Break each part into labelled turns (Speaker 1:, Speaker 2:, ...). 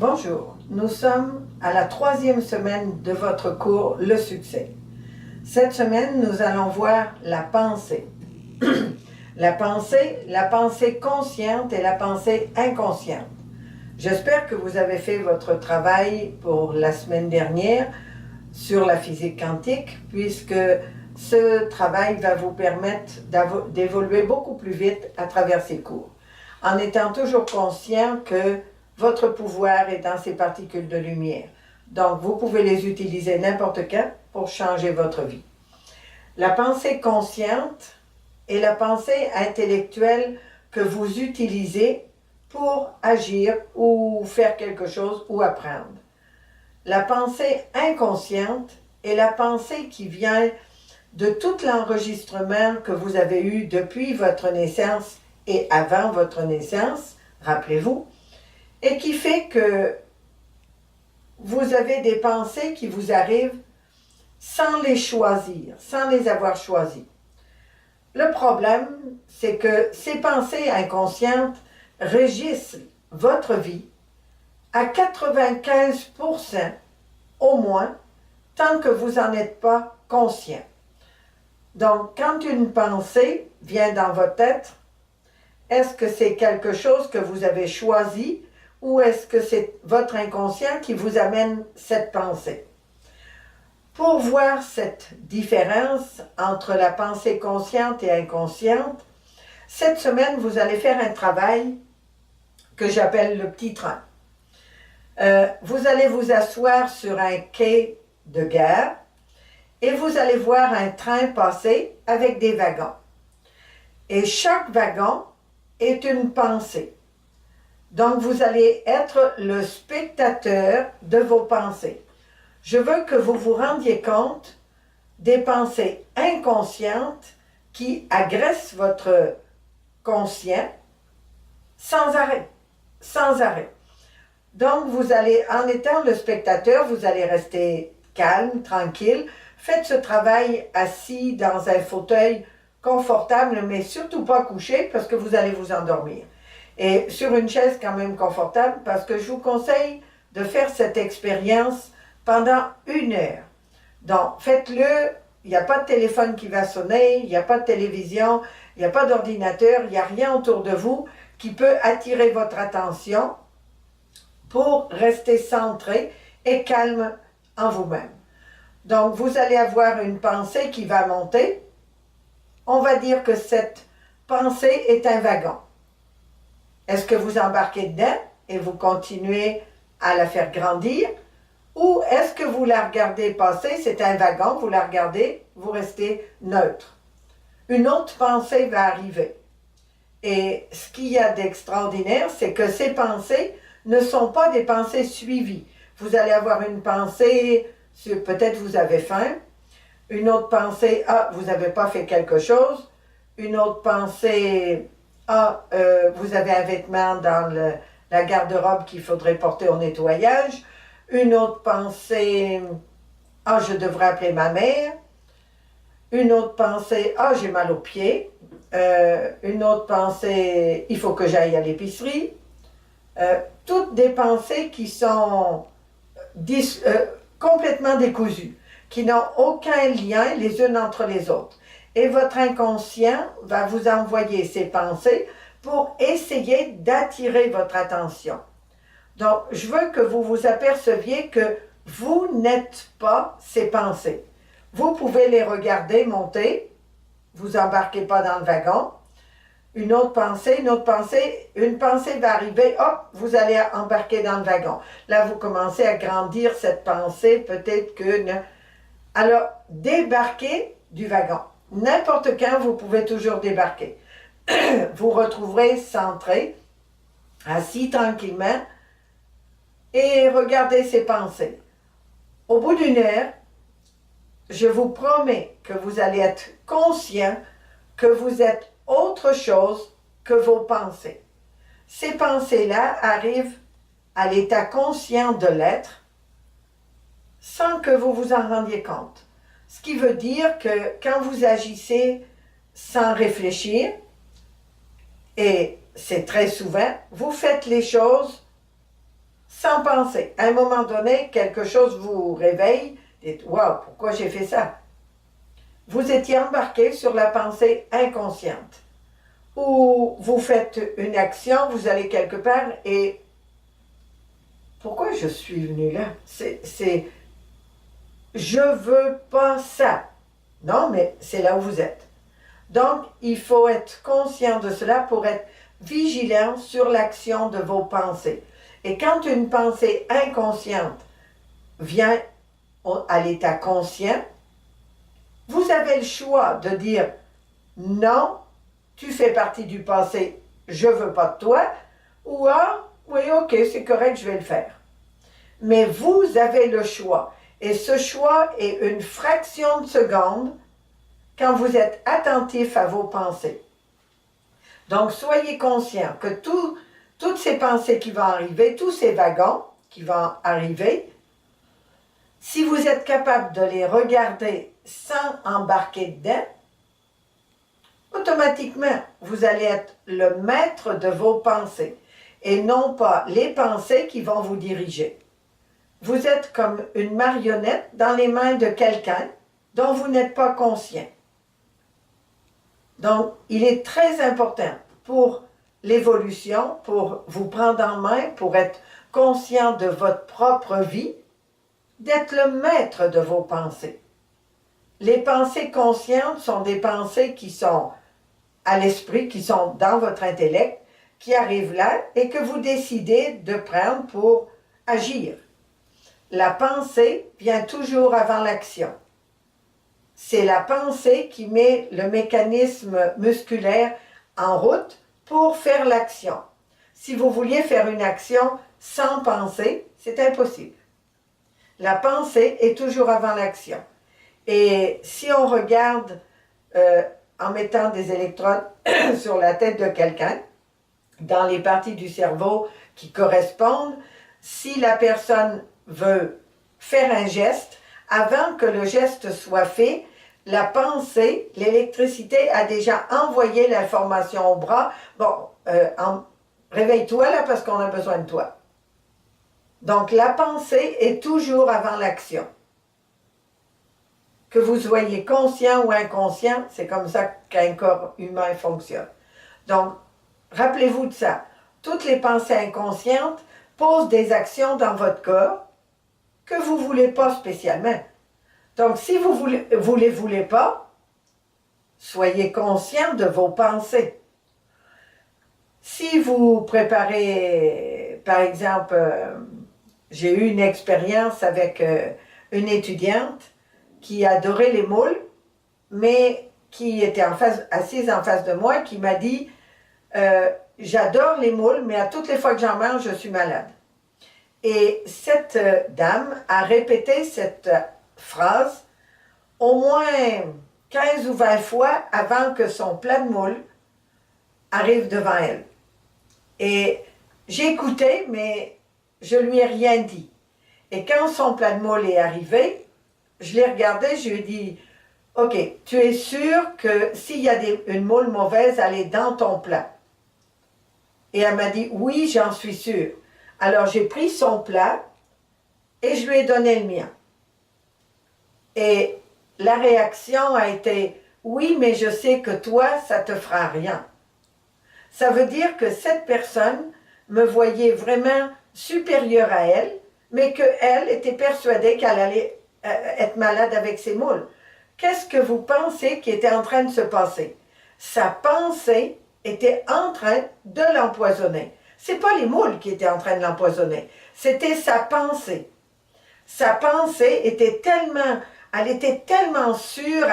Speaker 1: Bonjour, nous sommes à la 3e semaine de votre cours Le succès. Cette semaine, nous allons voir la pensée. La pensée consciente et la pensée inconsciente. J'espère que vous avez fait votre travail pour la semaine dernière sur la physique quantique, puisque ce travail va vous permettre d'évoluer beaucoup plus vite à travers ces cours, en étant toujours conscient que votre pouvoir est dans ces particules de lumière. Donc, vous pouvez les utiliser n'importe quand pour changer votre vie. La pensée consciente est la pensée intellectuelle que vous utilisez pour agir ou faire quelque chose ou apprendre. La pensée inconsciente est la pensée qui vient de tout l'enregistrement que vous avez eu depuis votre naissance et avant votre naissance, rappelez-vous, et qui fait que vous avez des pensées qui vous arrivent sans les choisir, sans les avoir choisies. Le problème, c'est que ces pensées inconscientes régissent votre vie à 95% au moins, tant que vous n'en êtes pas conscient. Donc, quand une pensée vient dans votre tête, est-ce que c'est quelque chose que vous avez choisi ou est-ce que c'est votre inconscient qui vous amène cette pensée? Pour voir cette différence entre la pensée consciente et inconsciente, cette semaine, vous allez faire un travail que j'appelle le petit train. Vous allez vous asseoir sur un quai de gare et vous allez voir un train passer avec des wagons. Et chaque wagon est une pensée. Donc, vous allez être le spectateur de vos pensées. Je veux que vous vous rendiez compte des pensées inconscientes qui agressent votre conscient sans arrêt, sans arrêt. Donc, vous allez, en étant le spectateur, vous allez rester calme, tranquille. Faites ce travail assis dans un fauteuil confortable, mais surtout pas couché parce que vous allez vous endormir. Et sur une chaise quand même confortable, parce que je vous conseille de faire cette expérience pendant 1 heure. Donc, faites-le, il n'y a pas de téléphone qui va sonner, il n'y a pas de télévision, il n'y a pas d'ordinateur, il n'y a rien autour de vous qui peut attirer votre attention pour rester centré et calme en vous-même. Donc, vous allez avoir une pensée qui va monter. On va dire que cette pensée est un wagon. Est-ce que vous embarquez dedans et vous continuez à la faire grandir? Ou est-ce que vous la regardez passer, c'est un wagon, vous la regardez, vous restez neutre. Une autre pensée va arriver. Et ce qu'il y a d'extraordinaire, c'est que ces pensées ne sont pas des pensées suivies. Vous allez avoir une pensée sur peut-être vous avez faim, une autre pensée, ah, vous n'avez pas fait quelque chose, une autre pensée, ah, vous avez un vêtement dans la garde-robe qu'il faudrait porter au nettoyage, une autre pensée, ah, je devrais appeler ma mère, une autre pensée, ah, j'ai mal aux pieds, une autre pensée, il faut que j'aille à l'épicerie, toutes des pensées qui sont complètement décousues, qui n'ont aucun lien les unes entre les autres. Et votre inconscient va vous envoyer ces pensées pour essayer d'attirer votre attention. Donc, je veux que vous vous aperceviez que vous n'êtes pas ces pensées. Vous pouvez les regarder monter, vous embarquez pas dans le wagon. Une pensée va arriver, hop, vous allez embarquer dans le wagon. Là, vous commencez à grandir cette pensée, peut-être que... Alors, débarquez du wagon. N'importe quand, vous pouvez toujours débarquer. Vous retrouverez centré, assis tranquillement, et regardez ces pensées. Au bout d'1 heure, je vous promets que vous allez être conscient que vous êtes autre chose que vos pensées. Ces pensées-là arrivent à l'état conscient de l'être sans que vous vous en rendiez compte. Ce qui veut dire que quand vous agissez sans réfléchir, et c'est très souvent, vous faites les choses sans penser. À un moment donné, quelque chose vous réveille, et dites, waouh, pourquoi j'ai fait ça? Vous étiez embarqué sur la pensée inconsciente. Ou vous faites une action, vous allez quelque part et pourquoi je suis venu là? Je veux pas ça. Non, mais c'est là où vous êtes. Donc, il faut être conscient de cela pour être vigilant sur l'action de vos pensées. Et quand une pensée inconsciente vient à l'état conscient, vous avez le choix de dire non, tu fais partie du passé, je veux pas de toi, ou ah, oui, ok, c'est correct, je vais le faire. Mais vous avez le choix. Et ce choix est une fraction de seconde quand vous êtes attentif à vos pensées. Donc, soyez conscient que toutes ces pensées qui vont arriver, tous ces wagons qui vont arriver, si vous êtes capable de les regarder sans embarquer dedans, automatiquement, vous allez être le maître de vos pensées et non pas les pensées qui vont vous diriger. Vous êtes comme une marionnette dans les mains de quelqu'un dont vous n'êtes pas conscient. Donc, il est très important pour l'évolution, pour vous prendre en main, pour être conscient de votre propre vie, d'être le maître de vos pensées. Les pensées conscientes sont des pensées qui sont à l'esprit, qui sont dans votre intellect, qui arrivent là et que vous décidez de prendre pour agir. La pensée vient toujours avant l'action. C'est la pensée qui met le mécanisme musculaire en route pour faire l'action. Si vous vouliez faire une action sans penser, c'est impossible. La pensée est toujours avant l'action. Et si on regarde en mettant des électrodes sur la tête de quelqu'un, dans les parties du cerveau qui correspondent, si la personne veut faire un geste, avant que le geste soit fait, la pensée, l'électricité a déjà envoyé l'information au bras. Bon, réveille-toi là parce qu'on a besoin de toi. Donc la pensée est toujours avant l'action. Que vous soyez conscient ou inconscient, c'est comme ça qu'un corps humain fonctionne. Donc, rappelez-vous de ça. Toutes les pensées inconscientes posent des actions dans votre corps que vous ne voulez pas spécialement. Donc, si vous ne les voulez pas, soyez conscient de vos pensées. Si vous préparez, par exemple, j'ai eu une expérience avec une étudiante qui adorait les moules, mais qui était assise en face de moi, qui m'a dit j'adore les moules, mais à toutes les fois que j'en mange, je suis malade. Et cette dame a répété cette phrase au moins 15 ou 20 fois avant que son plat de moules arrive devant elle. Et j'ai écouté, mais je lui ai rien dit. Et quand son plat de moules est arrivé, je l'ai regardé, je lui ai dit « Ok, tu es sûr que s'il y a une moule mauvaise, elle est dans ton plat? » Et elle m'a dit « Oui, j'en suis sûre. » Alors j'ai pris son plat et je lui ai donné le mien. Et la réaction a été « Oui, mais je sais que toi, ça ne te fera rien. » Ça veut dire que cette personne me voyait vraiment supérieure à elle, mais qu'elle était persuadée qu'elle allait être malade avec ses moules. Qu'est-ce que vous pensez qui était en train de se passer? Sa pensée était en train de l'empoisonner. Ce n'est pas les moules qui étaient en train de l'empoisonner, c'était sa pensée. Sa pensée était elle était tellement sûre,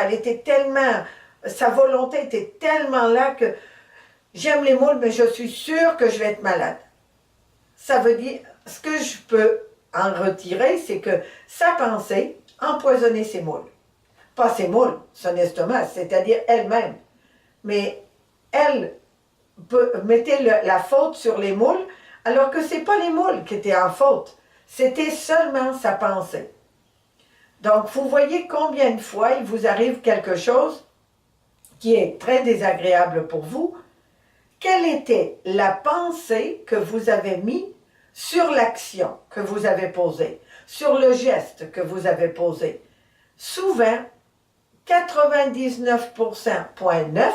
Speaker 1: sa volonté était tellement là que j'aime les moules, mais je suis sûre que je vais être malade. Ça veut dire, ce que je peux en retirer, c'est que sa pensée empoisonnait ses moules. Pas ses moules, son estomac, c'est-à-dire elle-même. Mais elle mettait la faute sur les moules, alors que ce n'est pas les moules qui étaient en faute. C'était seulement sa pensée. Donc, vous voyez combien de fois il vous arrive quelque chose qui est très désagréable pour vous. Quelle était la pensée que vous avez mise sur l'action que vous avez posée, sur le geste que vous avez posé. Souvent, 99,9%,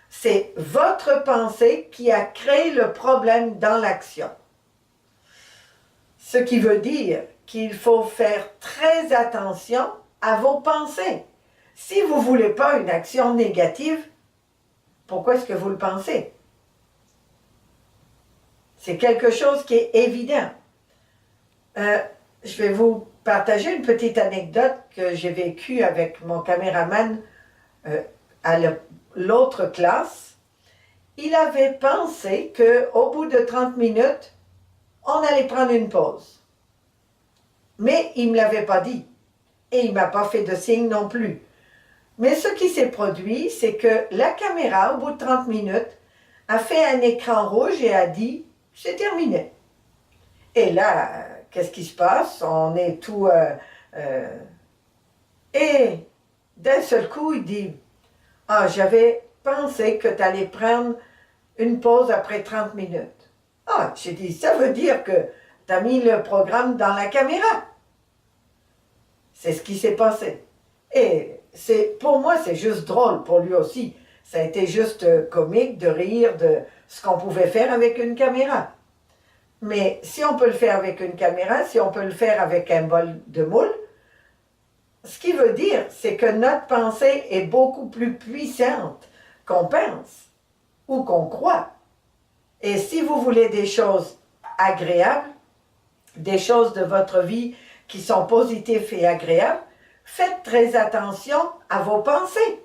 Speaker 1: c'est votre pensée qui a créé le problème dans l'action. Ce qui veut dire qu'il faut faire très attention à vos pensées. Si vous ne voulez pas une action négative, pourquoi est-ce que vous le pensez? C'est quelque chose qui est évident. Je vais vous partager une petite anecdote que j'ai vécue avec mon caméraman à l'autre classe. Il avait pensé qu'au bout de 30 minutes, on allait prendre une pause. Mais il ne me l'avait pas dit. Et il ne m'a pas fait de signe non plus. Mais ce qui s'est produit, c'est que la caméra, au bout de 30 minutes, a fait un écran rouge et a dit « c'est terminé ». Et là, qu'est-ce qui se passe? On est tout... Et d'un seul coup, il dit « ah, j'avais pensé que tu allais prendre une pause après 30 minutes. » Ah, j'ai dit « ça veut dire que tu as mis le programme dans la caméra. » C'est ce qui s'est passé. Et pour moi, c'est juste drôle, pour lui aussi. Ça a été juste comique de rire de ce qu'on pouvait faire avec une caméra. Mais si on peut le faire avec une caméra, si on peut le faire avec un bol de moule, ce qui veut dire, c'est que notre pensée est beaucoup plus puissante qu'on pense ou qu'on croit. Et si vous voulez des choses agréables, des choses de votre vie qui sont positives et agréables, faites très attention à vos pensées.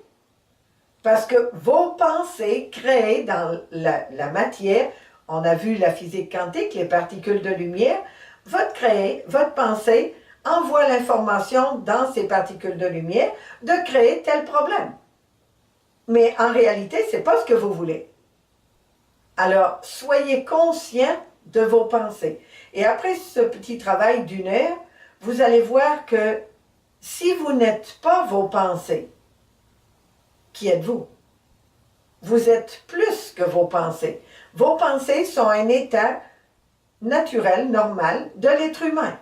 Speaker 1: Parce que vos pensées créées dans la matière, on a vu la physique quantique, les particules de lumière, votre pensée envoie l'information dans ces particules de lumière de créer tel problème. Mais en réalité, ce n'est pas ce que vous voulez. Alors, soyez conscient de vos pensées. Et après ce petit travail d'1 heure, vous allez voir que si vous n'êtes pas vos pensées, qui êtes-vous? Vous êtes plus que vos pensées. Vos pensées sont un état naturel, normal, de l'être humain.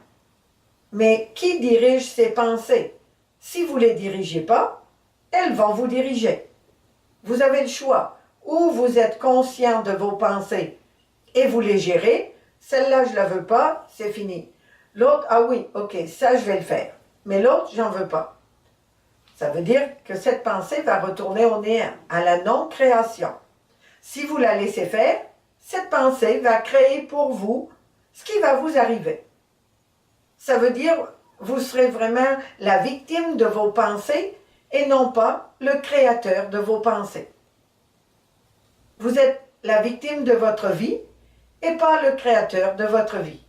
Speaker 1: Mais qui dirige ces pensées? Si vous ne les dirigez pas, elles vont vous diriger. Vous avez le choix. Ou vous êtes conscient de vos pensées et vous les gérez. Celle-là, je ne la veux pas, c'est fini. L'autre, ah oui, ok, ça, je vais le faire. Mais l'autre, j'en veux pas. Ça veut dire que cette pensée va retourner au néant, à la non-création. Si vous la laissez faire, cette pensée va créer pour vous ce qui va vous arriver. Ça veut dire vous serez vraiment la victime de vos pensées et non pas le créateur de vos pensées. Vous êtes la victime de votre vie et pas le créateur de votre vie.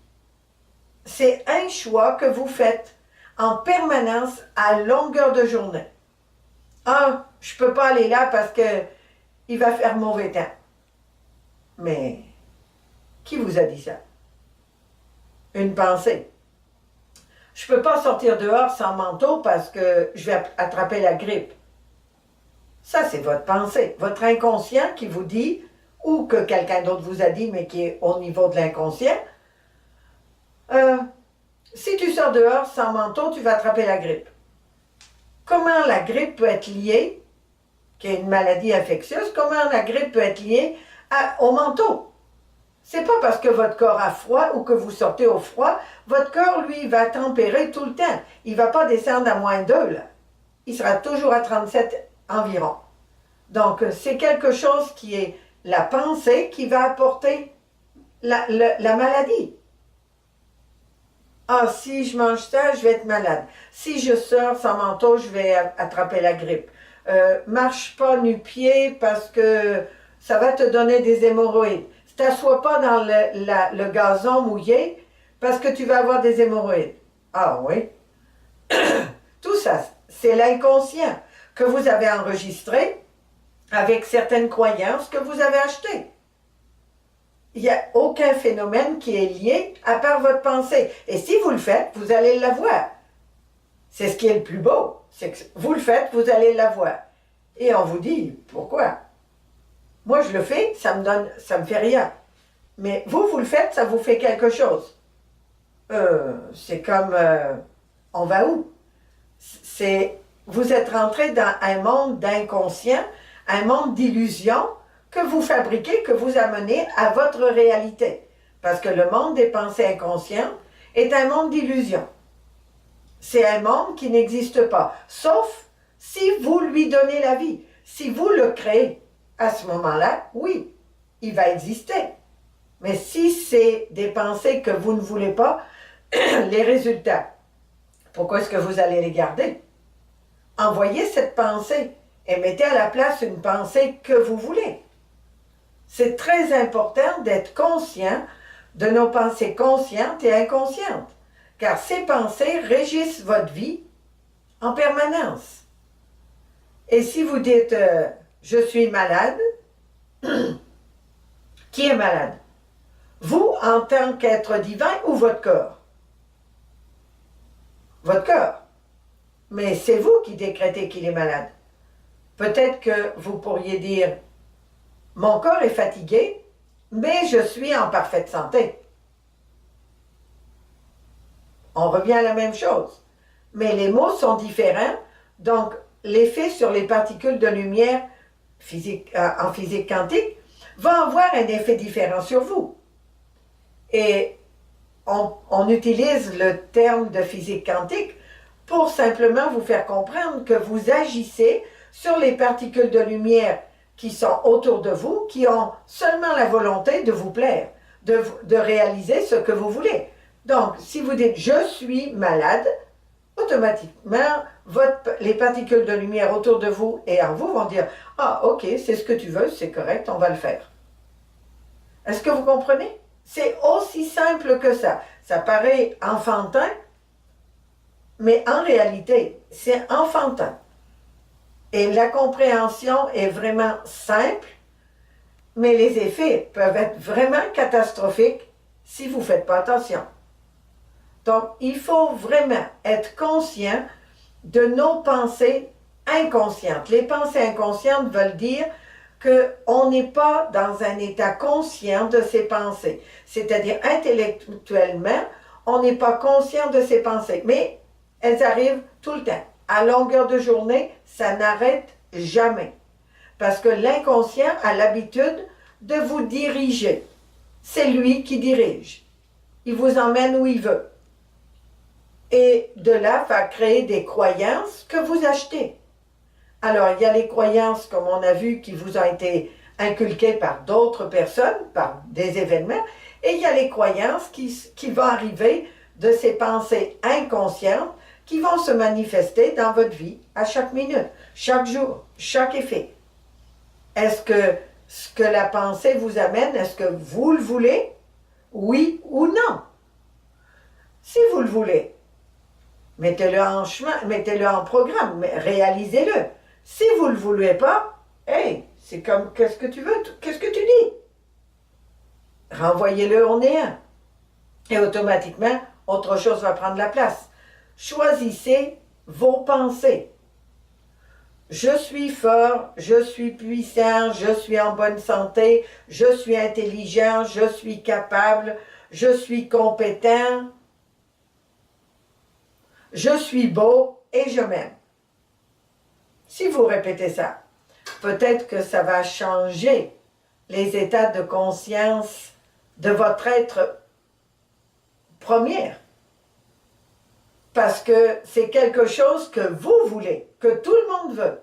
Speaker 1: C'est un choix que vous faites en permanence à longueur de journée. Ah, je ne peux pas aller là parce qu'il va faire mauvais temps. Mais qui vous a dit ça? Une pensée. Je ne peux pas sortir dehors sans manteau parce que je vais attraper la grippe. Ça, c'est votre pensée. Votre inconscient qui vous dit, ou que quelqu'un d'autre vous a dit, mais qui est au niveau de l'inconscient, si tu sors dehors sans manteau, tu vas attraper la grippe. Comment la grippe peut être liée, qui est une maladie infectieuse, comment la grippe peut être liée au manteau? C'est pas parce que votre corps a froid ou que vous sortez au froid, votre corps, lui, va tempérer tout le temps. Il ne va pas descendre à -2, là. Il sera toujours à 37 environ. Donc, c'est quelque chose qui est la pensée qui va apporter la maladie. Ah, si je mange ça, je vais être malade. Si je sors sans manteau, je vais attraper la grippe. Marche pas nu-pied parce que ça va te donner des hémorroïdes. T'assois pas dans le gazon mouillé parce que tu vas avoir des hémorroïdes. Ah oui. Tout ça, c'est l'inconscient que vous avez enregistré avec certaines croyances que vous avez achetées. Il n'y a aucun phénomène qui est lié à part votre pensée. Et si vous le faites, vous allez l'avoir. C'est ce qui est le plus beau. C'est que vous le faites, vous allez l'avoir. Et on vous dit, pourquoi? Moi, je le fais, ça me fait rien. Mais vous le faites, ça vous fait quelque chose. C'est comme, on va où? Vous êtes rentré dans un monde d'inconscient, un monde d'illusions que vous fabriquez, que vous amenez à votre réalité. Parce que le monde des pensées inconscientes est un monde d'illusions. C'est un monde qui n'existe pas, sauf si vous lui donnez la vie. Si vous le créez, à ce moment-là, oui, il va exister. Mais si c'est des pensées que vous ne voulez pas, les résultats, pourquoi est-ce que vous allez les garder? Envoyez cette pensée et mettez à la place une pensée que vous voulez. C'est très important d'être conscient de nos pensées conscientes et inconscientes, car ces pensées régissent votre vie en permanence. Et si vous dites « je suis malade », qui est malade? Vous, en tant qu'être divin, ou votre corps? Votre corps. Mais c'est vous qui décrétez qu'il est malade. Peut-être que vous pourriez dire « mon corps est fatigué, mais je suis en parfaite santé ». On revient à la même chose. Mais les mots sont différents, donc l'effet sur les particules de lumière en physique quantique va avoir un effet différent sur vous. Et on utilise le terme de physique quantique pour simplement vous faire comprendre que vous agissez sur les particules de lumière qui sont autour de vous, qui ont seulement la volonté de vous plaire, de réaliser ce que vous voulez. Donc, si vous dites « je suis malade », automatiquement, les particules de lumière autour de vous et en vous vont dire « ah, ok, c'est ce que tu veux, c'est correct, on va le faire ». Est-ce que vous comprenez? C'est aussi simple que ça. Ça paraît enfantin, mais en réalité, c'est enfantin. Et la compréhension est vraiment simple, mais les effets peuvent être vraiment catastrophiques si vous ne faites pas attention. Donc, il faut vraiment être conscient de nos pensées inconscientes. Les pensées inconscientes veulent dire qu'on n'est pas dans un état conscient de ses pensées. C'est-à-dire, intellectuellement, on n'est pas conscient de ses pensées. Mais elles arrivent tout le temps. À longueur de journée, ça n'arrête jamais. Parce que l'inconscient a l'habitude de vous diriger. C'est lui qui dirige. Il vous emmène où il veut. Et de là, va créer des croyances que vous achetez. Alors, il y a les croyances, comme on a vu, qui vous ont été inculquées par d'autres personnes, par des événements, et il y a les croyances qui vont arriver de ces pensées inconscientes qui vont se manifester dans votre vie à chaque minute, chaque jour, chaque effet. Est-ce que ce que la pensée vous amène, est-ce que vous le voulez? Oui ou non? Si vous le voulez, mettez-le en chemin, mettez-le en programme, mais réalisez-le. Si vous ne le voulez pas, hey, c'est comme qu'est-ce que tu veux, qu'est-ce que tu dis? Renvoyez-le au néant. Et automatiquement, autre chose va prendre la place. Choisissez vos pensées. Je suis fort, je suis puissant, je suis en bonne santé, je suis intelligent, je suis capable, je suis compétent, je suis beau et je m'aime. Si vous répétez ça, peut-être que ça va changer les états de conscience de votre être premier. Parce que c'est quelque chose que vous voulez, que tout le monde veut.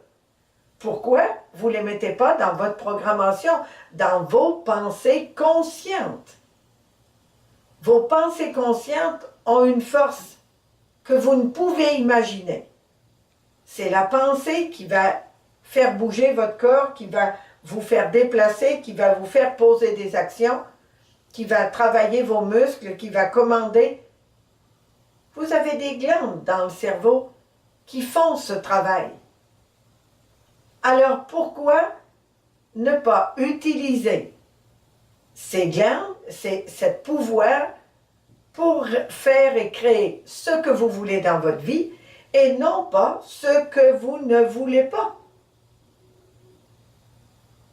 Speaker 1: Pourquoi vous ne les mettez pas dans votre programmation, dans vos pensées conscientes? Vos pensées conscientes ont une force que vous ne pouvez imaginer. C'est la pensée qui va faire bouger votre corps, qui va vous faire déplacer, qui va vous faire poser des actions, qui va travailler vos muscles, qui va commander. Vous avez des glandes dans le cerveau qui font ce travail. Alors pourquoi ne pas utiliser ces glandes, ce pouvoir pour faire et créer ce que vous voulez dans votre vie et non pas ce que vous ne voulez pas?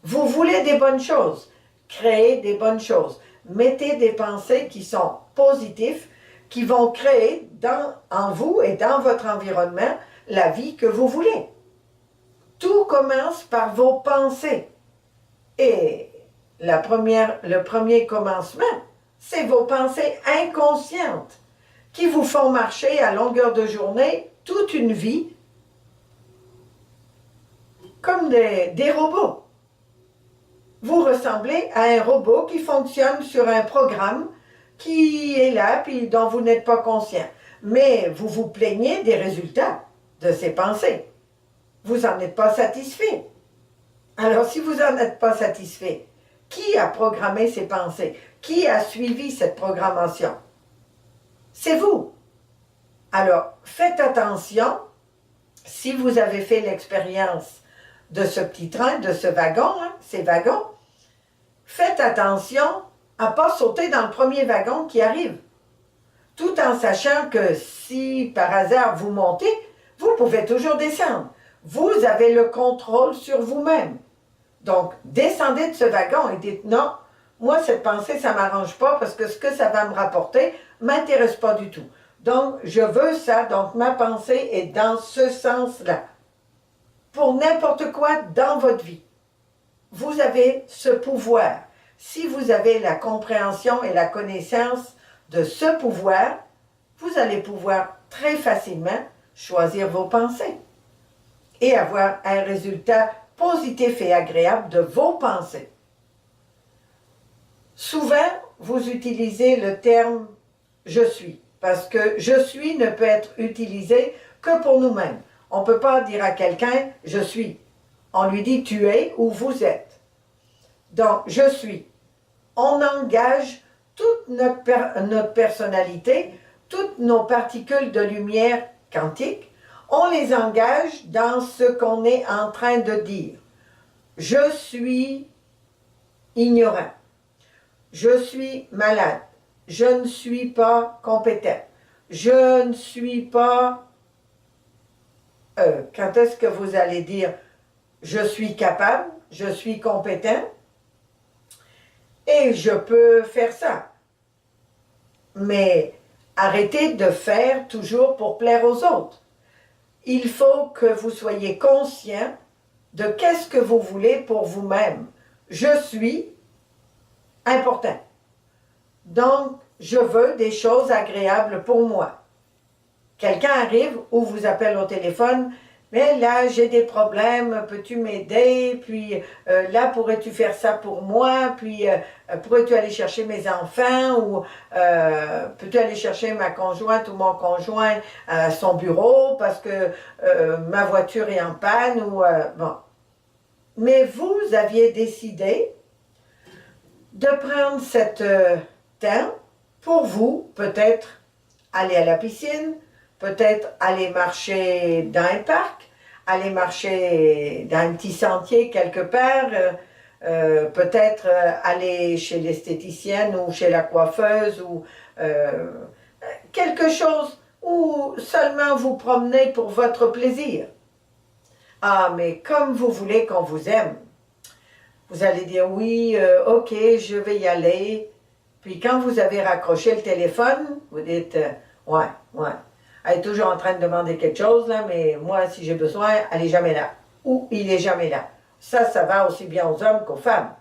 Speaker 1: Vous voulez des bonnes choses, créez des bonnes choses. Mettez des pensées qui sont positives, qui vont créer en vous et dans votre environnement la vie que vous voulez. Tout commence par vos pensées. Et le premier commencement, c'est vos pensées inconscientes qui vous font marcher à longueur de journée toute une vie comme des robots. Vous ressemblez à un robot qui fonctionne sur un programme qui est là puis dont vous n'êtes pas conscient. Mais vous vous plaignez des résultats de ces pensées. Vous n'en êtes pas satisfait. Alors, si vous n'en êtes pas satisfait, qui a programmé ces pensées? Qui a suivi cette programmation? C'est vous. Alors, faites attention, si vous avez fait l'expérience de ce petit train, de ce wagon, ces wagons, faites attention à ne pas sauter dans le premier wagon qui arrive. Tout en sachant que si par hasard vous montez, vous pouvez toujours descendre. Vous avez le contrôle sur vous-même. Donc, descendez de ce wagon et dites non, moi cette pensée, ça ne m'arrange pas parce que ce que ça va me rapporter ne m'intéresse pas du tout. Donc, je veux ça, donc ma pensée est dans ce sens-là. Pour n'importe quoi dans votre vie, vous avez ce pouvoir. Si vous avez la compréhension et la connaissance de ce pouvoir, vous allez pouvoir très facilement choisir vos pensées et avoir un résultat positif et agréable de vos pensées. Souvent, vous utilisez le terme « je suis » parce que « je suis » ne peut être utilisé que pour nous-mêmes. On ne peut pas dire à quelqu'un « je suis ». On lui dit « tu es » ou « vous êtes ». Donc, « je suis ». On engage toute notre personnalité, toutes nos particules de lumière quantique, on les engage dans ce qu'on est en train de dire. Je suis ignorant. Je suis malade. Je ne suis pas compétent. Je ne suis pas... quand est-ce que vous allez dire « je suis capable, je suis compétent et je peux faire ça ». Mais arrêtez de faire toujours pour plaire aux autres. Il faut que vous soyez conscient de qu'est-ce que vous voulez pour vous-même. Je suis important. Donc, je veux des choses agréables pour moi. Quelqu'un arrive ou vous appelle au téléphone, mais là, j'ai des problèmes, peux-tu m'aider? Puis là, pourrais-tu faire ça pour moi? Puis pourrais-tu aller chercher mes enfants? Ou peux-tu aller chercher ma conjointe ou mon conjoint à son bureau parce que ma voiture est en panne? Ou bon. Mais vous aviez décidé de prendre cet temps pour vous, peut-être aller à la piscine, peut-être aller marcher dans un parc, aller marcher dans un petit sentier quelque part, peut-être aller chez l'esthéticienne ou chez la coiffeuse ou quelque chose où seulement vous promenez pour votre plaisir. Ah, mais comme vous voulez qu'on vous aime, vous allez dire oui, ok, je vais y aller. Puis quand vous avez raccroché le téléphone, vous dites ouais. Elle est toujours en train de demander quelque chose, là, mais moi, si j'ai besoin, elle n'est jamais là. Ou il n'est jamais là. Ça va aussi bien aux hommes qu'aux femmes.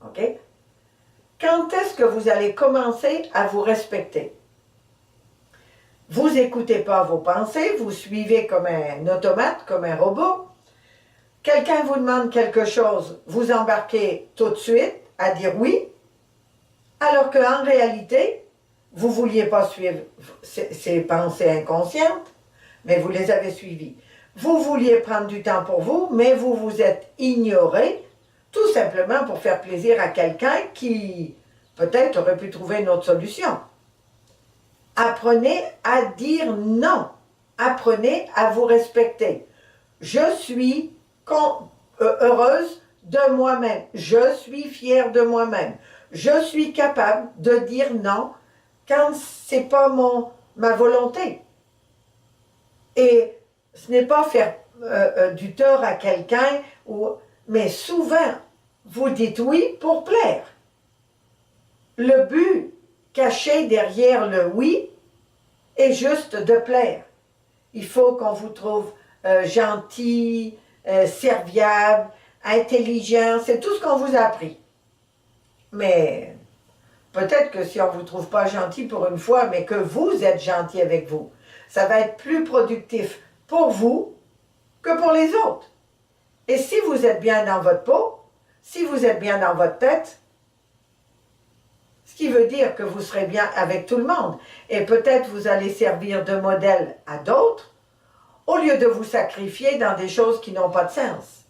Speaker 1: OK? Quand est-ce que vous allez commencer à vous respecter? Vous n'écoutez pas vos pensées, vous suivez comme un automate, comme un robot. Quelqu'un vous demande quelque chose, vous embarquez tout de suite à dire oui, alors qu'en réalité, vous ne vouliez pas suivre ces pensées inconscientes, mais vous les avez suivies. Vous vouliez prendre du temps pour vous, mais vous vous êtes ignoré, tout simplement pour faire plaisir à quelqu'un qui peut-être aurait pu trouver une autre solution. Apprenez à dire non. Apprenez à vous respecter. Je suis heureuse de moi-même. Je suis fière de moi-même. Je suis capable de dire non quand ce n'est pas ma volonté. Et ce n'est pas faire du tort à quelqu'un, mais souvent, vous dites oui pour plaire. le but caché derrière le oui est juste de plaire. Il faut qu'on vous trouve gentil, serviable, intelligent, c'est tout ce qu'on vous a appris. Mais peut-être que si on ne vous trouve pas gentil pour une fois, mais que vous êtes gentil avec vous, ça va être plus productif pour vous que pour les autres. Et si vous êtes bien dans votre peau, si vous êtes bien dans votre tête, ce qui veut dire que vous serez bien avec tout le monde. Et peut-être vous allez servir de modèle à d'autres, au lieu de vous sacrifier dans des choses qui n'ont pas de sens.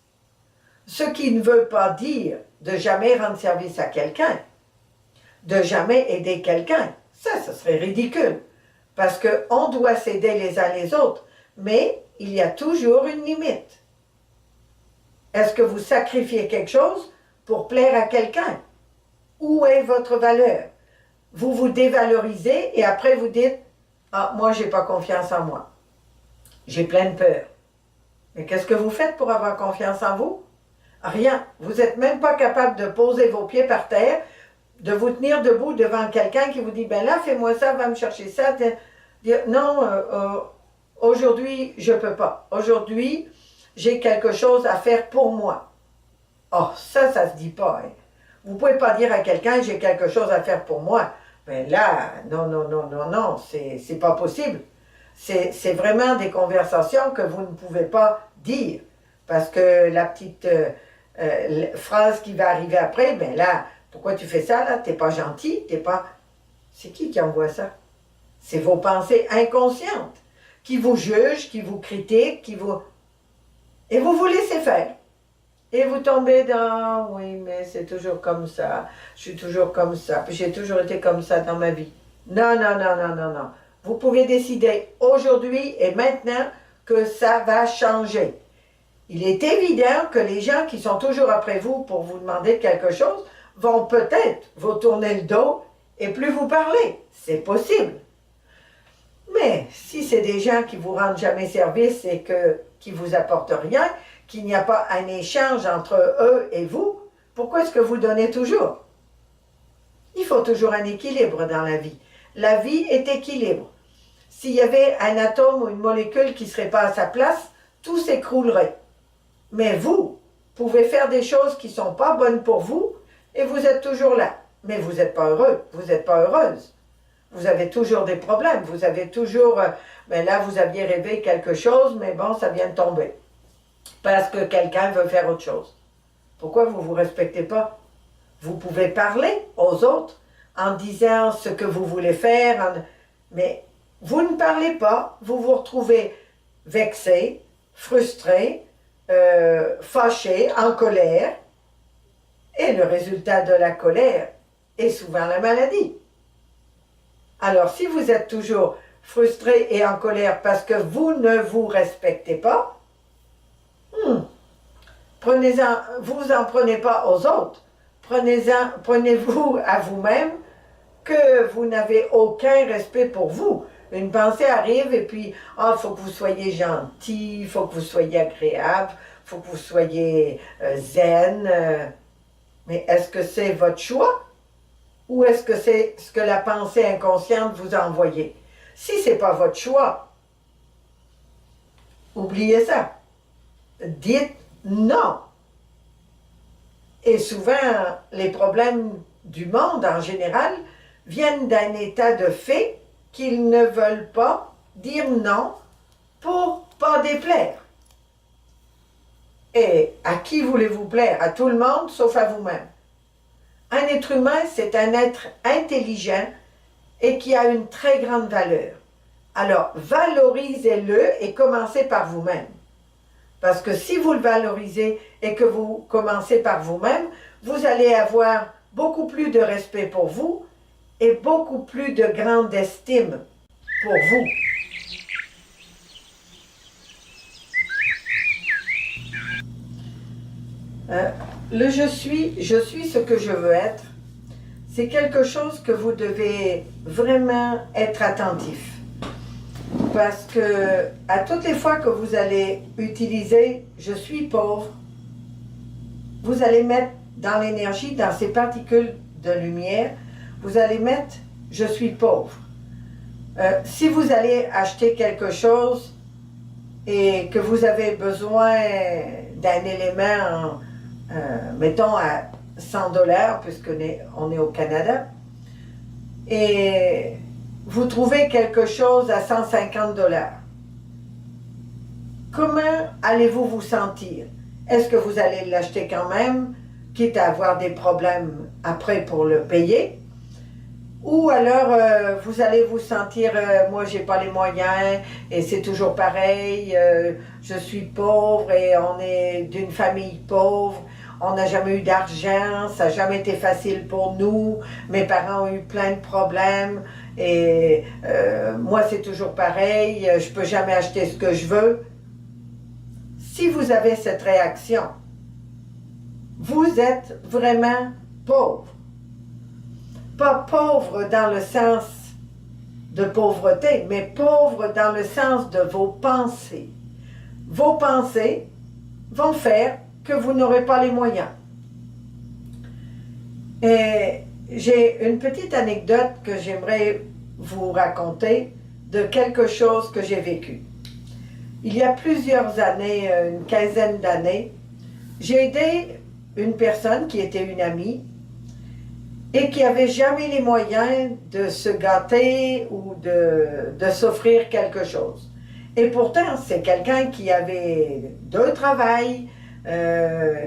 Speaker 1: Ce qui ne veut pas dire de jamais rendre service à quelqu'un, de jamais aider quelqu'un. Ça serait ridicule. Parce qu'on doit s'aider les uns les autres, mais il y a toujours une limite. Est-ce que vous sacrifiez quelque chose pour plaire à quelqu'un? Où est votre valeur? Vous vous dévalorisez et après vous dites « Ah, moi, j'ai pas confiance en moi. J'ai plein de peur. » Mais qu'est-ce que vous faites pour avoir confiance en vous? Rien. Vous n'êtes même pas capable de poser vos pieds par terre, de vous tenir debout devant quelqu'un qui vous dit « Ben là, fais-moi ça, va me chercher ça. » Non, aujourd'hui, je ne peux pas. Aujourd'hui, j'ai quelque chose à faire pour moi. Oh, ça ne se dit pas. Hein. Vous ne pouvez pas dire à quelqu'un, j'ai quelque chose à faire pour moi. Mais là, non, non, non, non, non, c'est pas possible. C'est vraiment des conversations que vous ne pouvez pas dire. Parce que la petite phrase qui va arriver après, ben là, pourquoi tu fais ça, là? T'es pas gentil, t'es pas... C'est qui envoie ça? C'est vos pensées inconscientes qui vous jugent, qui vous critiquent, qui vous... Et vous vous laissez faire. Et vous tombez dans, oui, mais c'est toujours comme ça, je suis toujours comme ça, puis j'ai toujours été comme ça dans ma vie. Non, non, non, non, non, non. Vous pouvez décider aujourd'hui et maintenant que ça va changer. Il est évident que les gens qui sont toujours après vous pour vous demander quelque chose vont peut-être vous tourner le dos et plus vous parler. C'est possible. Mais si c'est des gens qui vous rendent jamais service et qui vous apportent rien, qu'il n'y a pas un échange entre eux et vous, pourquoi est-ce que vous donnez toujours? Il faut toujours un équilibre dans la vie. La vie est équilibre. S'il y avait un atome ou une molécule qui ne serait pas à sa place, tout s'écroulerait. Mais vous pouvez faire des choses qui ne sont pas bonnes pour vous et vous êtes toujours là. Mais vous n'êtes pas heureux, vous n'êtes pas heureuse. Vous avez toujours des problèmes, vous avez toujours... ben là, vous aviez rêvé quelque chose, mais bon, ça vient de tomber. Parce que quelqu'un veut faire autre chose. Pourquoi vous ne vous respectez pas? Vous pouvez parler aux autres en disant ce que vous voulez faire, mais vous ne parlez pas, vous vous retrouvez vexé, frustré, fâché, en colère, et le résultat de la colère est souvent la maladie. Alors, si vous êtes toujours frustré et en colère parce que vous ne vous respectez pas, vous en prenez pas aux autres. Prenez-vous à vous-même que vous n'avez aucun respect pour vous. Une pensée arrive et puis, il faut que vous soyez gentil, il faut que vous soyez agréable, il faut que vous soyez zen. Mais est-ce que c'est votre choix? Ou est-ce que c'est ce que la pensée inconsciente vous a envoyé? Si ce n'est pas votre choix, oubliez ça. Dites non. Et souvent, les problèmes du monde en général viennent d'un état de fait qu'ils ne veulent pas dire non pour ne pas déplaire. Et à qui voulez-vous plaire? À tout le monde, sauf à vous-même. Un être humain, c'est un être intelligent et qui a une très grande valeur. Alors, valorisez-le et commencez par vous-même. Parce que si vous le valorisez et que vous commencez par vous-même, vous allez avoir beaucoup plus de respect pour vous et beaucoup plus de grande estime pour vous. Le je suis ce que je veux être, c'est quelque chose que vous devez vraiment être attentif. Parce que à toutes les fois que vous allez utiliser « je suis pauvre », vous allez mettre dans l'énergie, dans ces particules de lumière, vous allez mettre « je suis pauvre ». Si vous allez acheter quelque chose et que vous avez besoin d'un élément, mettons à 100 $, puisqu'on est au Canada, et vous trouvez quelque chose à 150 $, comment allez-vous vous sentir? Est-ce que vous allez l'acheter quand même, quitte à avoir des problèmes après pour le payer? Ou alors, vous allez vous sentir, moi, j'ai pas les moyens, et c'est toujours pareil, je suis pauvre, et on est d'une famille pauvre, on n'a jamais eu d'argent, ça n'a jamais été facile pour nous, mes parents ont eu plein de problèmes, et moi, c'est toujours pareil, je peux jamais acheter ce que je veux. Si vous avez cette réaction, vous êtes vraiment pauvre. Pas pauvre dans le sens de pauvreté, mais pauvre dans le sens de vos pensées. Vos pensées vont faire que vous n'aurez pas les moyens. Et j'ai une petite anecdote que j'aimerais vous raconter de quelque chose que j'ai vécu. Il y a plusieurs années, une quinzaine d'années, j'ai aidé une personne qui était une amie et qui n'avait jamais les moyens de se gâter ou de s'offrir quelque chose. Et pourtant, c'est quelqu'un qui avait 2 travails,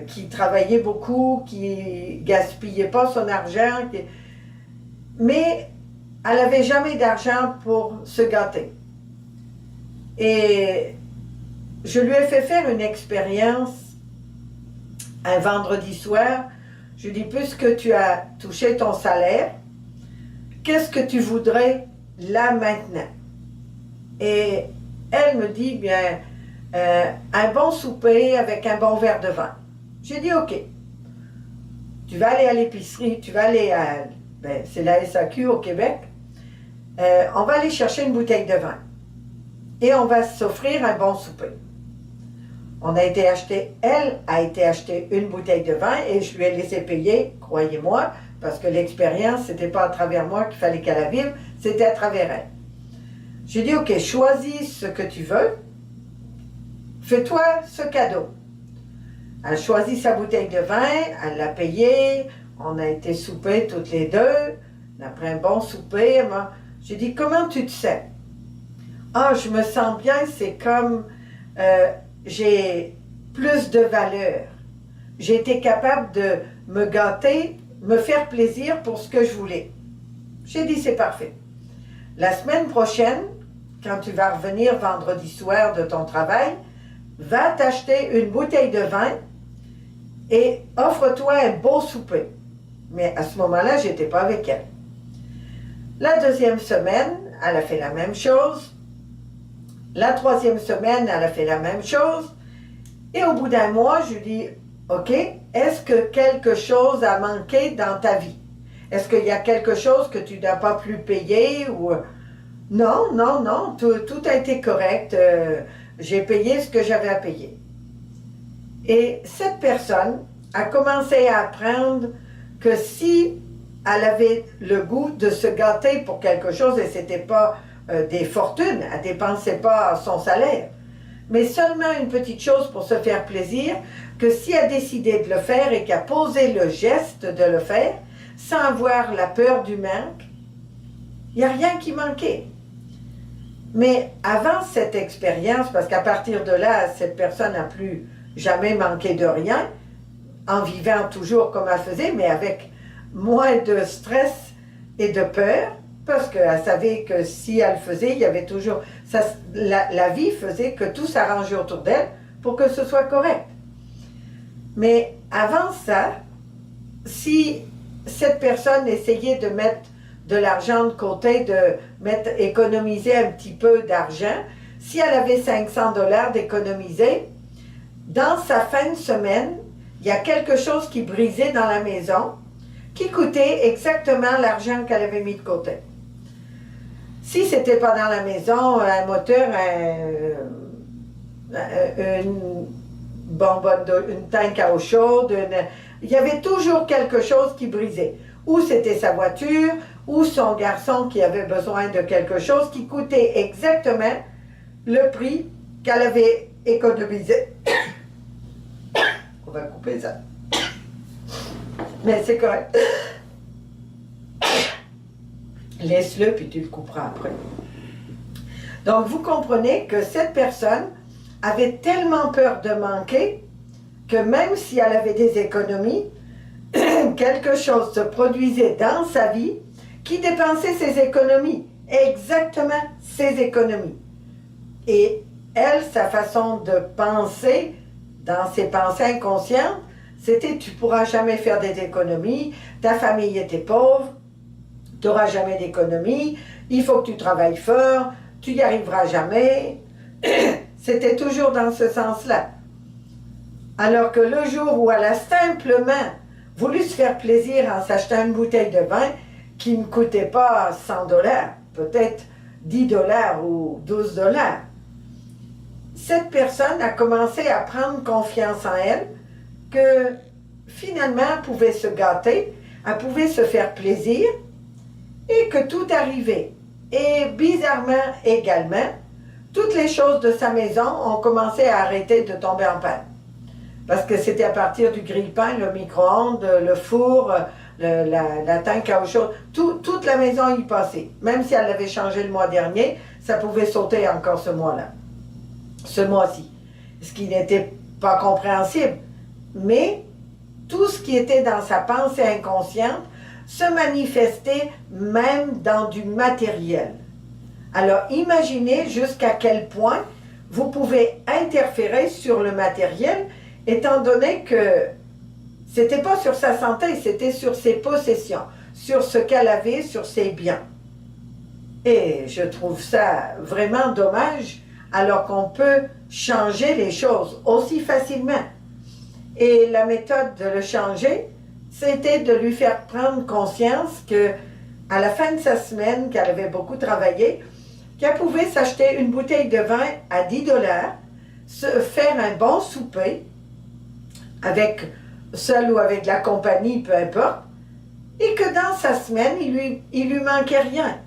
Speaker 1: qui travaillait beaucoup, qui gaspillait pas son argent, mais elle n'avait jamais d'argent pour se gâter. Et je lui ai fait faire une expérience un vendredi soir. Je lui ai dit, puisque tu as touché ton salaire, qu'est-ce que tu voudrais là maintenant? Et elle me dit, bien, un bon souper avec un bon verre de vin. J'ai dit, ok, tu vas aller à l'épicerie, tu vas aller à, c'est la SAQ au Québec, on va aller chercher une bouteille de vin et on va s'offrir un bon souper. Elle a été acheter une bouteille de vin et je lui ai laissé payer, croyez-moi, parce que l'expérience, c'était pas à travers moi qu'il fallait qu'elle la vive, c'était à travers elle. J'ai dit, ok, choisis ce que tu veux, fais-toi ce cadeau. Elle a choisi sa bouteille de vin, elle l'a payé, on a été souper toutes les deux, après un bon souper, j'ai dit, comment tu te sens? Ah, je me sens bien, c'est comme... j'ai plus de valeur. J'ai été capable de me gâter, me faire plaisir pour ce que je voulais. J'ai dit, c'est parfait. La semaine prochaine, quand tu vas revenir vendredi soir de ton travail, va t'acheter une bouteille de vin et offre-toi un beau souper. Mais à ce moment-là, je n'étais pas avec elle. La deuxième semaine, elle a fait la même chose. La troisième semaine, elle a fait la même chose. Et au bout d'un mois, je lui dis, OK, est-ce que quelque chose a manqué dans ta vie? Est-ce qu'il y a quelque chose que tu n'as pas pu payer? Ou... Non, non, non, tout a été correct. J'ai payé ce que j'avais à payer. Et cette personne a commencé à apprendre que si elle avait le goût de se gâter pour quelque chose, et ce n'était pas des fortunes, elle ne dépensait pas son salaire, mais seulement une petite chose pour se faire plaisir, que si elle décidait de le faire et qu'elle posait le geste de le faire, sans avoir la peur du manque, il n'y a rien qui manquait. Mais avant cette expérience, parce qu'à partir de là, cette personne n'a plus jamais manqué de rien, en vivant toujours comme elle faisait, mais avec moins de stress et de peur, parce qu'elle savait que si elle faisait, il y avait toujours... la vie faisait que tout s'arrangeait autour d'elle pour que ce soit correct. Mais avant ça, si cette personne essayait de mettre de l'argent de côté, économiser un petit peu d'argent, si elle avait 500 $ d'économiser, dans sa fin de semaine, il y a quelque chose qui brisait dans la maison, qui coûtait exactement l'argent qu'elle avait mis de côté. Si ce n'était pas dans la maison, un moteur, une bonbonne, une tank à eau chaude, il y avait toujours quelque chose qui brisait. ou c'était sa voiture, ou son garçon qui avait besoin de quelque chose qui coûtait exactement le prix qu'elle avait économisé. On va couper ça. Mais c'est correct. Laisse-le, puis tu le couperas après. Donc, vous comprenez que cette personne avait tellement peur de manquer que même si elle avait des économies, quelque chose se produisait dans sa vie qui dépensait ses économies, exactement ses économies. Et elle, sa façon de penser, dans ses pensées inconscientes, c'était « tu ne pourras jamais faire des économies, ta famille était pauvre, tu n'auras jamais d'économies, il faut que tu travailles fort, tu n'y arriveras jamais. » C'était toujours dans ce sens-là. Alors que le jour où elle a simplement voulu se faire plaisir en s'achetant une bouteille de vin qui ne coûtait pas 100 $, peut-être 10 $ ou 12 $, cette personne a commencé à prendre confiance en elle, que finalement elle pouvait se gâter, elle pouvait se faire plaisir et que tout arrivait. Et bizarrement également, toutes les choses de sa maison ont commencé à arrêter de tomber en panne. Parce que c'était à partir du grille-pain, le micro-ondes, le four, la tank à eau chaude, toute la maison y passait. Même si elle l'avait changé le mois dernier, ça pouvait sauter encore ce mois-là, ce mois-ci. Ce qui n'était pas compréhensible. Mais tout ce qui était dans sa pensée inconsciente se manifestait même dans du matériel. Alors imaginez jusqu'à quel point vous pouvez interférer sur le matériel, étant donné que c'était pas sur sa santé, c'était sur ses possessions, sur ce qu'elle avait, sur ses biens. Et je trouve ça vraiment dommage, alors qu'on peut changer les choses aussi facilement. Et la méthode de le changer, c'était de lui faire prendre conscience que, à la fin de sa semaine, qu'elle avait beaucoup travaillé, qu'elle pouvait s'acheter une bouteille de vin à 10 $, se faire un bon souper, avec seul ou avec la compagnie, peu importe, et que dans sa semaine, il lui manquait rien.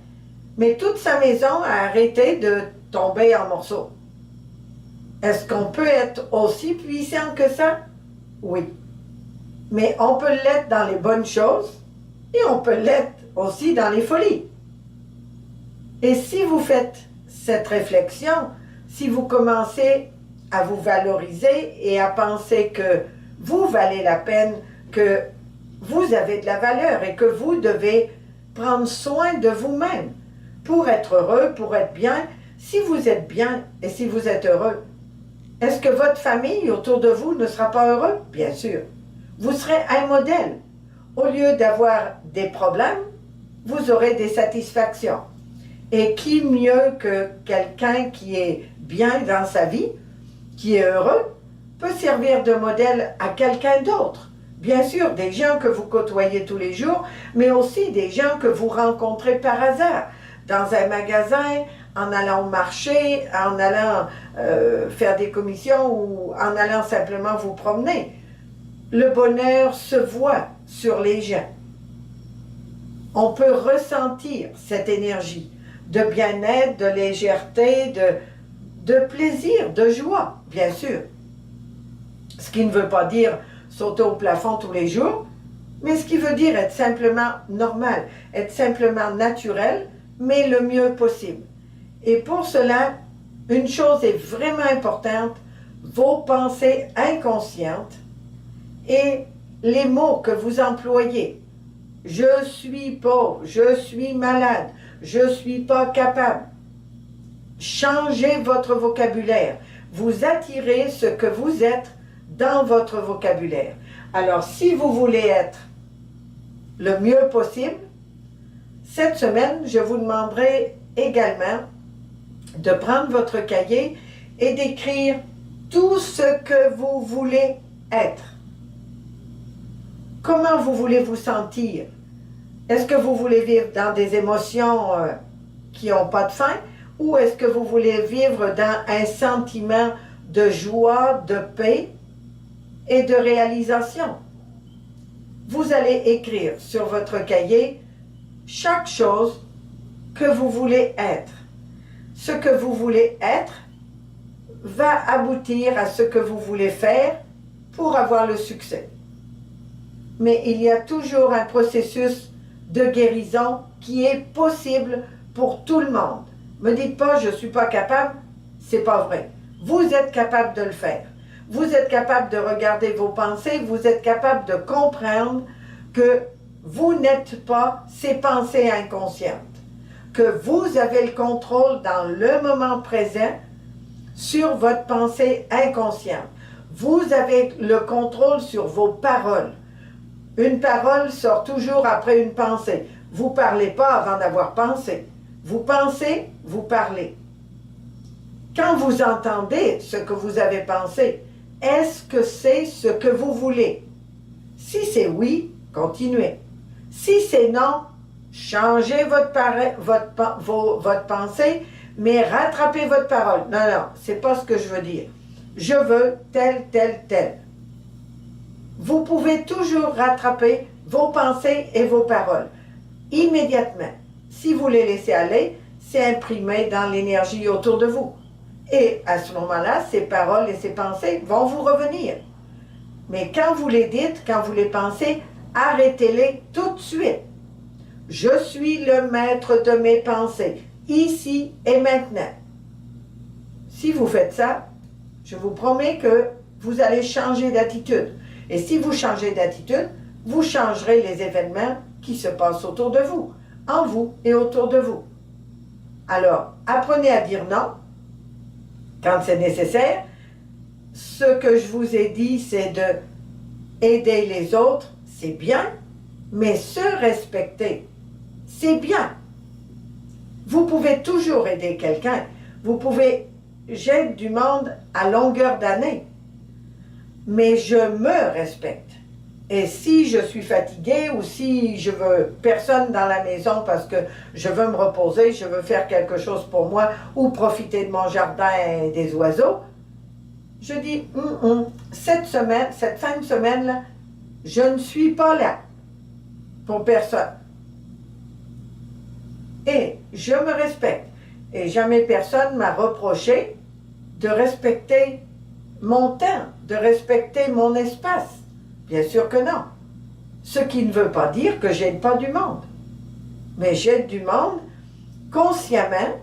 Speaker 1: Mais toute sa maison a arrêté de tomber en morceaux. Est-ce qu'on peut être aussi puissant que ça? Oui. Mais on peut l'être dans les bonnes choses et on peut l'être aussi dans les folies. Et si vous faites cette réflexion, si vous commencez à vous valoriser et à penser que vous valez la peine, que vous avez de la valeur et que vous devez prendre soin de vous-même pour être heureux, pour être bien, si vous êtes bien et si vous êtes heureux, est-ce que votre famille autour de vous ne sera pas heureux? Bien sûr. Vous serez un modèle. Au lieu d'avoir des problèmes, vous aurez des satisfactions. Et qui mieux que quelqu'un qui est bien dans sa vie, qui est heureux, peut servir de modèle à quelqu'un d'autre. Bien sûr, des gens que vous côtoyez tous les jours, mais aussi des gens que vous rencontrez par hasard, dans un magasin, en allant au marché, en allant faire des commissions ou en allant simplement vous promener. Le bonheur se voit sur les gens. On peut ressentir cette énergie de bien-être, de légèreté, de plaisir, de joie, bien sûr. Ce qui ne veut pas dire sauter au plafond tous les jours, mais ce qui veut dire être simplement normal, être simplement naturel, mais le mieux possible. Et pour cela, une chose est vraiment importante, vos pensées inconscientes et les mots que vous employez. Je suis pauvre, je suis malade, je ne suis pas capable. Changez votre vocabulaire. Vous attirez ce que vous êtes dans votre vocabulaire. Alors, si vous voulez être le mieux possible, cette semaine, je vous demanderai également de prendre votre cahier et d'écrire tout ce que vous voulez être. Comment vous voulez vous sentir? Est-ce que vous voulez vivre dans des émotions qui n'ont pas de fin? Ou est-ce que vous voulez vivre dans un sentiment de joie, de paix et de réalisation? vous allez écrire sur votre cahier chaque chose que vous voulez être. Ce que vous voulez être va aboutir à ce que vous voulez faire pour avoir le succès. Mais il y a toujours un processus de guérison qui est possible pour tout le monde. Ne me dites pas, je ne suis pas capable, c'est pas vrai. Vous êtes capable de le faire. Vous êtes capable de regarder vos pensées, vous êtes capable de comprendre que vous n'êtes pas ces pensées inconscientes, que vous avez le contrôle dans le moment présent sur votre pensée inconsciente. Vous avez le contrôle sur vos paroles. Une parole sort toujours après une pensée. Vous ne parlez pas avant d'avoir pensé. Vous pensez, vous parlez. Quand vous entendez ce que vous avez pensé, est-ce que c'est ce que vous voulez? Si c'est oui, continuez. Si c'est non, changez votre pensée, mais rattrapez votre parole. Non, non, c'est pas ce que je veux dire. Je veux tel, tel, tel. Vous pouvez toujours rattraper vos pensées et vos paroles immédiatement. Si vous les laissez aller, c'est imprimé dans l'énergie autour de vous. Et à ce moment-là, ces paroles et ces pensées vont vous revenir. Mais quand vous les dites, quand vous les pensez, arrêtez-les tout de suite. Je suis le maître de mes pensées, ici et maintenant. Si vous faites ça, je vous promets que vous allez changer d'attitude. Et si vous changez d'attitude, vous changerez les événements qui se passent autour de vous, en vous et autour de vous. Alors, apprenez à dire non quand c'est nécessaire. Ce que je vous ai dit, c'est de aider les autres, c'est bien, mais se respecter, c'est bien. Vous pouvez toujours aider quelqu'un. J'aide du monde à longueur d'année, mais je me respecte. Et si je suis fatiguée ou si je veux personne dans la maison parce que je veux me reposer, je veux faire quelque chose pour moi ou profiter de mon jardin et des oiseaux, je dis, cette fin de semaine-là, je ne suis pas là pour personne. Et je me respecte. Et jamais personne m'a reproché de respecter mon temps, de respecter mon espace. Bien sûr que non. Ce qui ne veut pas dire que j'aide pas du monde. Mais j'aide du monde consciemment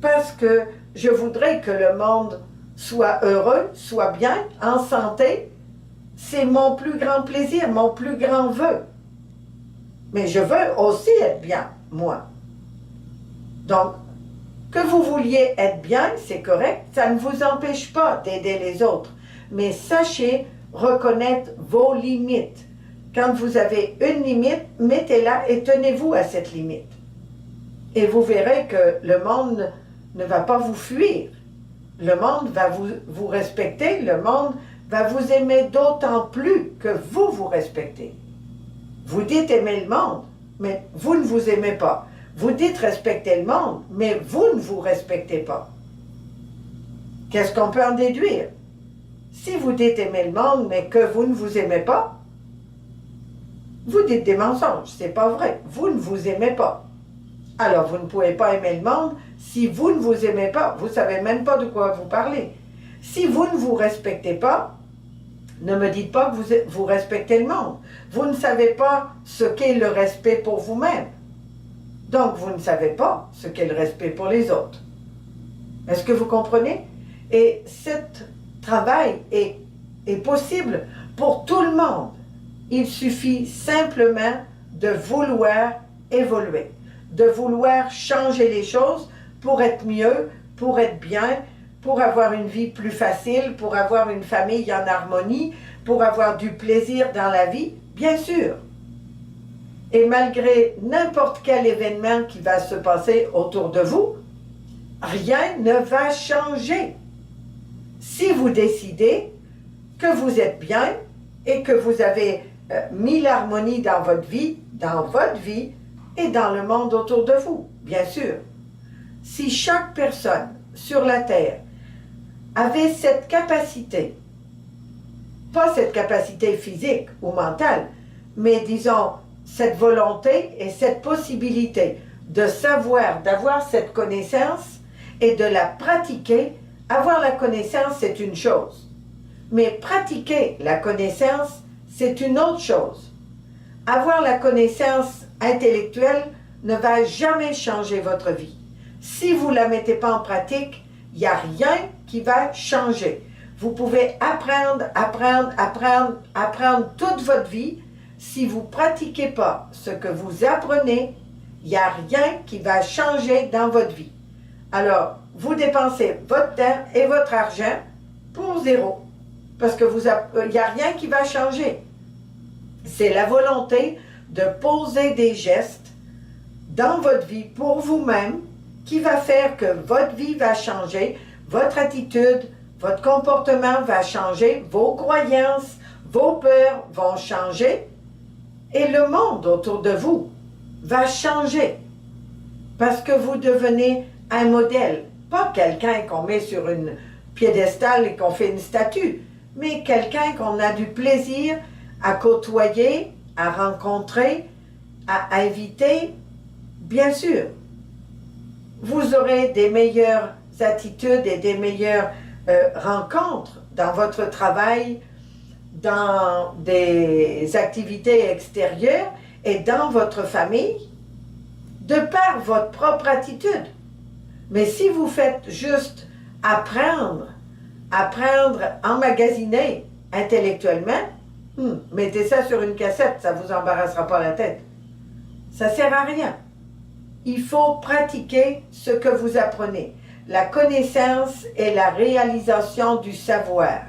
Speaker 1: parce que je voudrais que le monde soit heureux, soit bien, en santé. C'est mon plus grand plaisir, mon plus grand vœu. Mais je veux aussi être bien, moi. Donc, que vous vouliez être bien, c'est correct, ça ne vous empêche pas d'aider les autres. Mais sachez reconnaître vos limites. Quand vous avez une limite, mettez-la et tenez-vous à cette limite. Et vous verrez que le monde ne va pas vous fuir. Le monde va vous respecter, le monde va vous aimer d'autant plus que vous respectez. Vous dites aimer le monde, mais vous ne vous aimez pas. Vous dites respecter le monde, mais vous ne vous respectez pas. Qu'est-ce qu'on peut en déduire? Si vous dites aimer le monde, mais que vous ne vous aimez pas, vous dites des mensonges, c'est pas vrai. Vous ne vous aimez pas. Alors, vous ne pouvez pas aimer le monde si vous ne vous aimez pas. Vous ne savez même pas de quoi vous parlez. Si vous ne vous respectez pas, ne me dites pas que vous respectez le monde. Vous ne savez pas ce qu'est le respect pour vous-même. Donc, vous ne savez pas ce qu'est le respect pour les autres. Est-ce que vous comprenez? Et ce travail est possible pour tout le monde. Il suffit simplement de vouloir évoluer, de vouloir changer les choses pour être mieux, pour être bien, pour avoir une vie plus facile, pour avoir une famille en harmonie, pour avoir du plaisir dans la vie, bien sûr. Et malgré n'importe quel événement qui va se passer autour de vous, rien ne va changer. Si vous décidez que vous êtes bien et que vous avez mis l'harmonie dans votre vie et dans le monde autour de vous, bien sûr. Si chaque personne sur la Terre avait cette capacité, pas cette capacité physique ou mentale, mais disons, cette volonté et cette possibilité de savoir, d'avoir cette connaissance et de la pratiquer. Avoir la connaissance, c'est une chose, mais pratiquer la connaissance, c'est une autre chose. Avoir la connaissance intellectuelle ne va jamais changer votre vie. Si vous ne la mettez pas en pratique, il n'y a rien qui va changer. Vous pouvez apprendre toute votre vie. Si vous ne pratiquez pas ce que vous apprenez, il n'y a rien qui va changer dans votre vie. Alors, vous dépensez votre temps et votre argent pour zéro. Parce que il n'y a rien qui va changer. C'est la volonté de poser des gestes dans votre vie pour vous-même qui va faire que votre vie va changer, votre attitude, votre comportement va changer, vos croyances, vos peurs vont changer et le monde autour de vous va changer parce que vous devenez un modèle, pas quelqu'un qu'on met sur une piédestal et qu'on fait une statue, mais quelqu'un qu'on a du plaisir à côtoyer, à rencontrer, à inviter. Bien sûr, vous aurez des meilleures attitudes et des meilleures rencontres dans votre travail, dans des activités extérieures et dans votre famille, de par votre propre attitude. Mais si vous faites juste apprendre, emmagasiner intellectuellement, mettez ça sur une cassette, ça ne vous embarrassera pas la tête. Ça ne sert à rien. Il faut pratiquer ce que vous apprenez. La connaissance est la réalisation du savoir.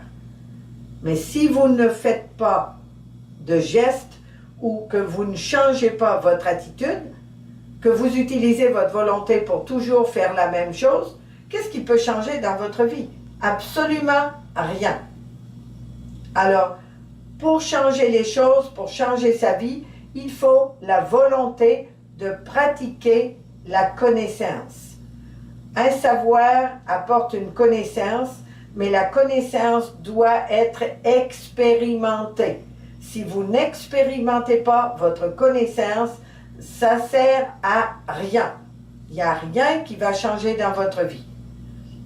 Speaker 1: Mais si vous ne faites pas de gestes ou que vous ne changez pas votre attitude, que vous utilisez votre volonté pour toujours faire la même chose, qu'est-ce qui peut changer dans votre vie? Absolument rien. Alors, pour changer les choses, pour changer sa vie, il faut la volonté de pratiquer la connaissance. Un savoir apporte une connaissance, mais la connaissance doit être expérimentée. Si vous n'expérimentez pas votre connaissance, ça sert à rien. Il n'y a rien qui va changer dans votre vie.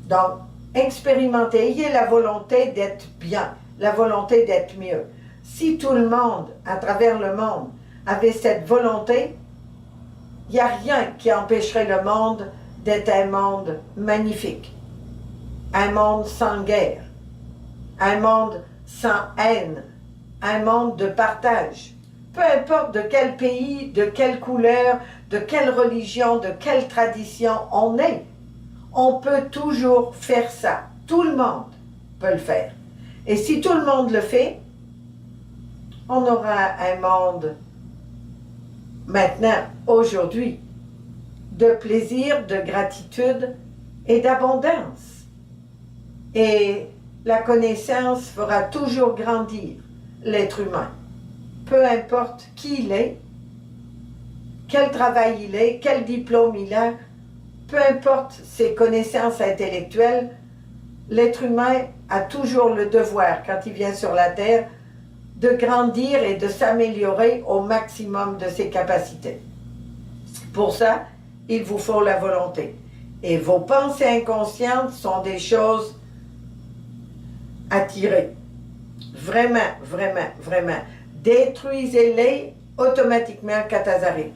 Speaker 1: Donc, expérimentez, ayez la volonté d'être bien, la volonté d'être mieux. Si tout le monde, à travers le monde, avait cette volonté, il n'y a rien qui empêcherait le monde d'être un monde magnifique. Un monde sans guerre, un monde sans haine, un monde de partage. Peu importe de quel pays, de quelle couleur, de quelle religion, de quelle tradition on est, on peut toujours faire ça. Tout le monde peut le faire. Et si tout le monde le fait, on aura un monde maintenant, aujourd'hui, de plaisir, de gratitude et d'abondance. Et la connaissance fera toujours grandir l'être humain. Peu importe qui il est, quel travail il est, quel diplôme il a, peu importe ses connaissances intellectuelles, l'être humain a toujours le devoir, quand il vient sur la terre, de grandir et de s'améliorer au maximum de ses capacités. Pour ça, il vous faut la volonté. Et vos pensées inconscientes sont des choses à tirer. Vraiment, vraiment, vraiment. Détruisez-les automatiquement quand elles arrivent.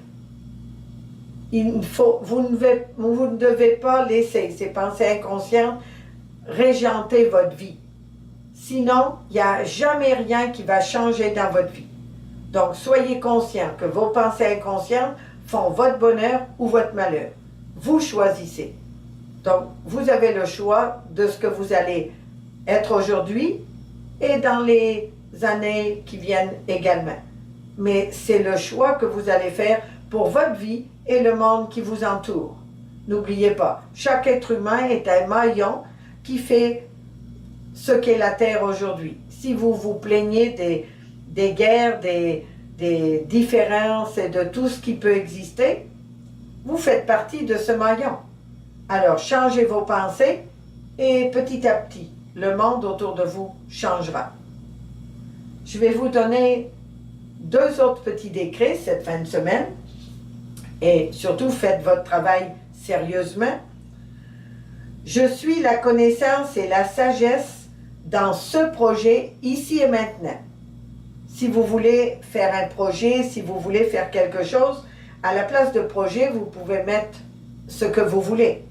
Speaker 1: Vous ne devez pas laisser ces pensées inconscientes régenter votre vie. Sinon, il n'y a jamais rien qui va changer dans votre vie. Donc, soyez conscient que vos pensées inconscientes font votre bonheur ou votre malheur. Vous choisissez. Donc, vous avez le choix de ce que vous allez être aujourd'hui et dans les années qui viennent également. Mais c'est le choix que vous allez faire pour votre vie et le monde qui vous entoure. N'oubliez pas, chaque être humain est un maillon qui fait ce qu'est la Terre aujourd'hui. Si vous vous plaignez des guerres, des différences et de tout ce qui peut exister, vous faites partie de ce maillon. Alors, changez vos pensées et petit à petit, le monde autour de vous changera. Je vais vous donner 2 autres petits décrets cette fin de semaine. Et surtout, faites votre travail sérieusement. Je suis la connaissance et la sagesse dans ce projet, ici et maintenant. Si vous voulez faire un projet, si vous voulez faire quelque chose, à la place de projet, vous pouvez mettre ce que vous voulez.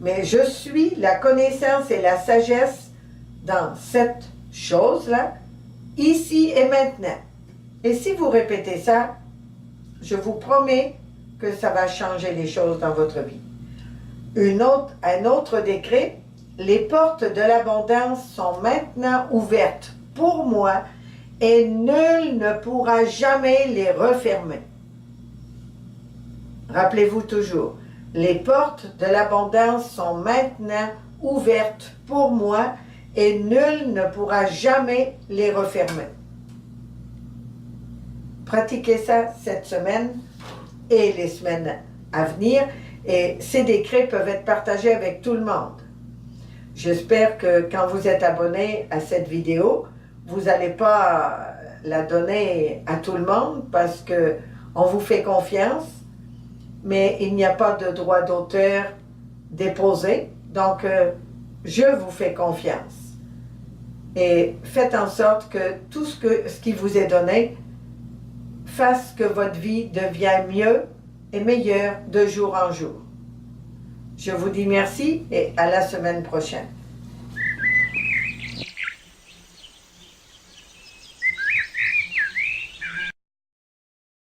Speaker 1: Mais je suis la connaissance et la sagesse dans cette chose-là, ici et maintenant. Et si vous répétez ça, je vous promets que ça va changer les choses dans votre vie. Un autre décret, les portes de l'abondance sont maintenant ouvertes pour moi et nul ne pourra jamais les refermer. Rappelez-vous toujours, les portes de l'abondance sont maintenant ouvertes pour moi et nul ne pourra jamais les refermer. Pratiquez ça cette semaine et les semaines à venir, et ces décrets peuvent être partagés avec tout le monde. J'espère que quand vous êtes abonné à cette vidéo, vous n'allez pas la donner à tout le monde parce qu'on vous fait confiance, mais il n'y a pas de droit d'auteur déposé, donc je vous fais confiance. Et faites en sorte que tout ce qui vous est donné fasse que votre vie devienne mieux et meilleure de jour en jour. Je vous dis merci et à la semaine prochaine.